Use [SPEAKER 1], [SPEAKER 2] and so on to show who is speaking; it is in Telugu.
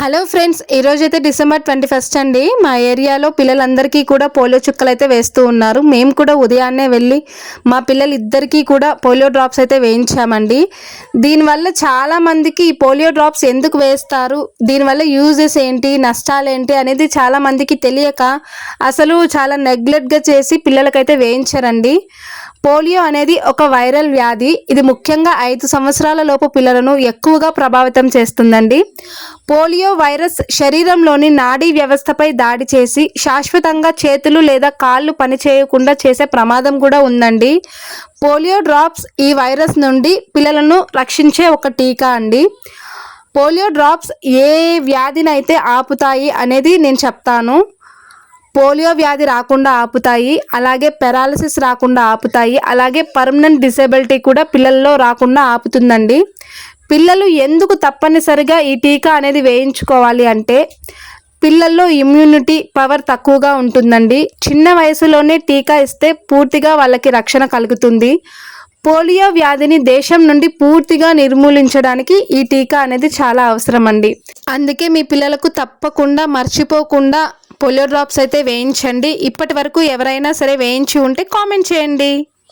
[SPEAKER 1] హలో ఫ్రెండ్స్, ఈరోజైతే డిసెంబర్ 21 అండి. మా ఏరియాలో పిల్లలందరికీ కూడా పోలియో చుక్కలు అయితే వేస్తూ ఉన్నారు. మేము కూడా ఉదయాన్నే వెళ్ళి మా పిల్లలిద్దరికీ కూడా పోలియో డ్రాప్స్ అయితే వేయించామండి. దీనివల్ల చాలామందికి ఈ పోలియో డ్రాప్స్ ఎందుకు వేస్తారు, దీనివల్ల యూజెస్ ఏంటి, నష్టాలు ఏంటి అనేది చాలామందికి తెలియక అసలు చాలా నెగ్లెక్ట్గా చేసి పిల్లలకైతే వేయించారండి. పోలియో అనేది ఒక వైరల్ వ్యాధి. ఇది ముఖ్యంగా 5 సంవత్సరాల లోపు పిల్లలను ఎక్కువగా ప్రభావితం చేస్తుందండి. పోలియో వైరస్ శరీరంలోని నాడీ వ్యవస్థపై దాడి చేసి శాశ్వతంగా చేతులు లేదా కాళ్ళు పనిచేయకుండా చేసే ప్రమాదం కూడా ఉందండి. పోలియో డ్రాప్స్ ఈ వైరస్ నుండి పిల్లలను రక్షించే ఒక టీకా అండి. పోలియో డ్రాప్స్ ఏ వ్యాధినైతే ఆపుతాయి అనేది నేను చెప్తాను. పోలియో వ్యాధి రాకుండా ఆపుతాయి, అలాగే పెరాలసిస్ రాకుండా ఆపుతాయి, అలాగే పర్మనెంట్ డిసేబిలిటీ కూడా పిల్లల్లో రాకుండా ఆపుతుందండి. పిల్లలు ఎందుకు తప్పనిసరిగా ఈ టీకా అనేది వేయించుకోవాలి అంటే, పిల్లల్లో ఇమ్యూనిటీ పవర్ తక్కువగా ఉంటుందండి. చిన్న వయసులోనే టీకా ఇస్తే పూర్తిగా వాళ్ళకి రక్షణ కలుగుతుంది. పోలియో వ్యాధిని దేశం నుండి పూర్తిగా నిర్మూలించడానికి ఈ టీకా అనేది చాలా అవసరం అండి. అందుకే మీ పిల్లలకు తప్పకుండా మర్చిపోకుండా పోలియో డ్రాప్స్ అయితే వేయించండి. ఇప్పటి వరకు ఎవరైనా సరే వేయించి ఉంటే కామెంట్ చేయండి.